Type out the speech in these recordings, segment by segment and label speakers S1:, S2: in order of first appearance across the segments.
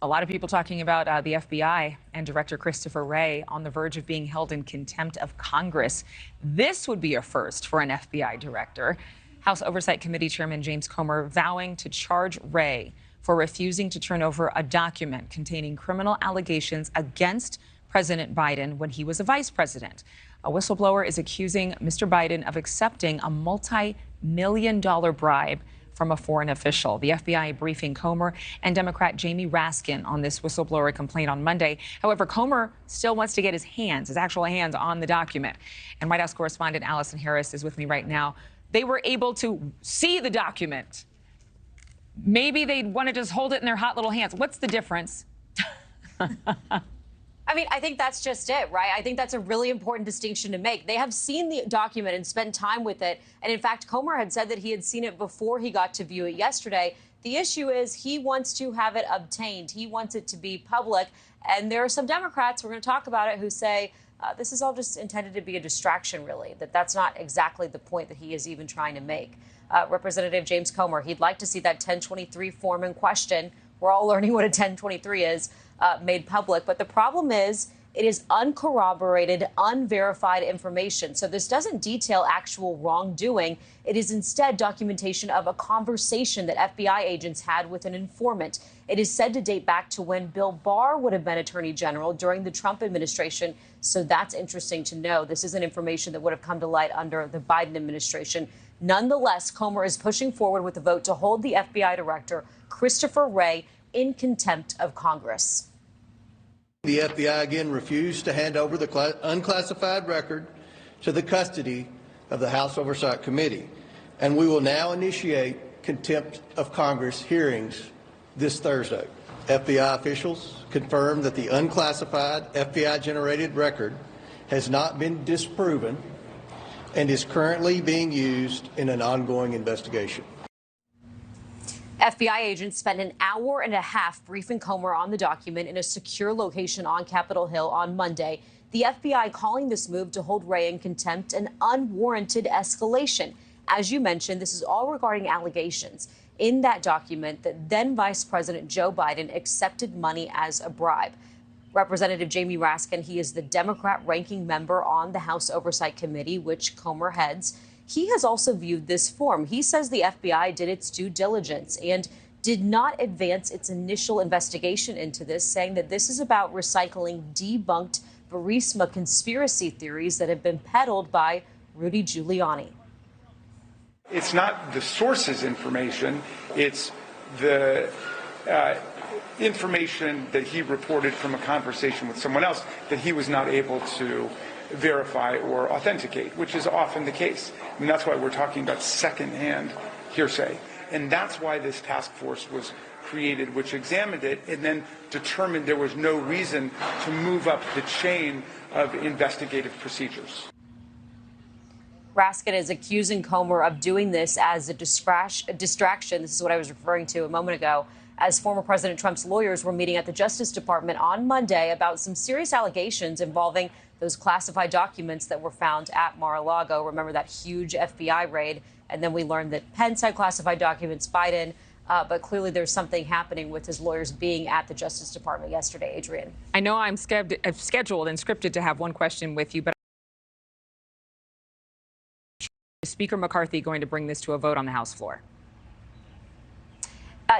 S1: A lot of people talking about the FBI and Director Christopher Wray on the verge of being held in contempt of Congress. This would be a first for an FBI director. House Oversight Committee Chairman James Comer vowing to charge Wray for refusing to turn over a document containing criminal allegations against President Biden when he was a vice president. A whistleblower is accusing Mr. Biden of accepting a multi-million-dollar bribe from a foreign official. The FBI briefing Comer and Democrat Jamie Raskin on this whistleblower complaint on Monday. However, Comer still wants to get his actual hands on the document. And White House correspondent Allison Harris is with me right now. They were able to see the document. Maybe they'd want to just hold it in their hot little hands. What's the difference?
S2: I mean, I think that's just it, right? I think that's a really important distinction to make. They have seen the document and spent time with it. And in fact, Comer had said that he had seen it before he got to view it yesterday. The issue is he wants to have it obtained. He wants it to be public. And there are some Democrats, we're going to talk about it, who say this is all just intended to be a distraction, really, that's not exactly the point that he is even trying to make. Representative James Comer, he'd like to see that 1023 form in question. We're all learning what a 1023 is. Made public. But the problem is it is uncorroborated, unverified information. So this doesn't detail actual wrongdoing. It is instead documentation of a conversation that FBI agents had with an informant. It is said to date back to when Bill Barr would have been Attorney General during the Trump administration. So that's interesting to know. This isn't information that would have come to light under the Biden administration. Nonetheless, Comer is pushing forward with a vote to hold the FBI director, Christopher Wray, in contempt of Congress.
S3: The FBI again refused to hand over the unclassified record to the custody of the House Oversight Committee, and we will now initiate contempt of Congress hearings this Thursday. FBI officials confirmed that the unclassified FBI-generated record has not been disproven and is currently being used in an ongoing investigation.
S2: FBI agents spent an hour and a half briefing Comer on the document in a secure location on Capitol Hill on Monday. The FBI calling this move to hold Wray in contempt an unwarranted escalation. As you mentioned, this is all regarding allegations in that document that then Vice President Joe Biden accepted money as a bribe. Representative Jamie Raskin, he is the Democrat ranking member on the House Oversight Committee, which Comer heads. He has also viewed this form. He says the FBI did its due diligence and did not advance its initial investigation into this, saying that this is about recycling debunked Burisma conspiracy theories that have been peddled by Rudy Giuliani.
S4: It's not the source's information. It's the information that he reported from a conversation with someone else that he was not able to verify or authenticate, which is often the case. I mean, that's why we're talking about secondhand hearsay. And that's why this task force was created, which examined it and then determined there was no reason to move up the chain of investigative procedures.
S2: Raskin is accusing Comer of doing this as a distraction. This is what I was referring to a moment ago, as former President Trump's lawyers were meeting at the Justice Department on Monday about some serious allegations involving those classified documents that were found at Mar-a-Lago. Remember that huge FBI raid? And then we learned that Pence had classified documents, Biden. But clearly there's something happening with his lawyers being at the Justice Department yesterday, Adrienne.
S1: I know I'm scheduled and scripted to have one question with you, but is Speaker McCarthy going to bring this to a vote on the House floor?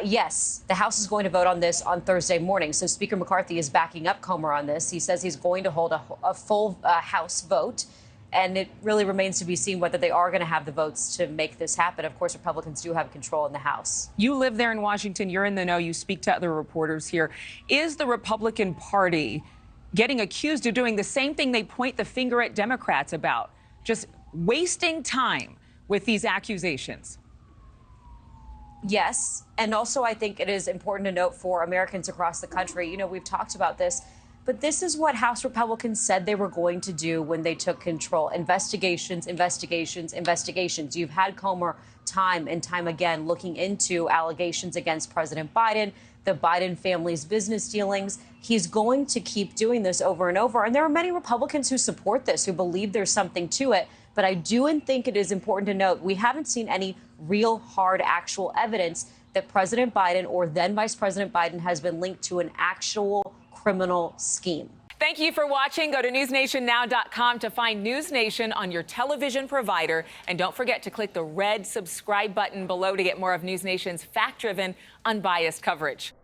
S2: Yes, the House is going to vote on this on Thursday morning. So Speaker McCarthy is backing up Comer on this. He says he's going to hold a full House vote. And it really remains to be seen whether they are going to have the votes to make this happen. Of course, Republicans do have control in the House.
S1: You live there in Washington. You're in the know. You speak to other reporters here. Is the Republican Party getting accused of doing the same thing they point the finger at Democrats about, just wasting time with these accusations?
S2: Yes. And also, I think it is important to note for Americans across the country, you know, we've talked about this, but this is what House Republicans said they were going to do when they took control. Investigations, investigations, investigations. You've had Comer time and time again looking into allegations against President Biden, the Biden family's business dealings. He's going to keep doing this over and over. And there are many Republicans who support this, who believe there's something to it. But I do think it is important to note we haven't seen any real hard actual evidence that President Biden or then Vice President Biden has been linked to an actual criminal scheme.
S1: Thank you for watching. Go to newsnationnow.com to find News Nation on your television provider. And don't forget to click the red subscribe button below to get more of News Nation's fact-driven, unbiased coverage.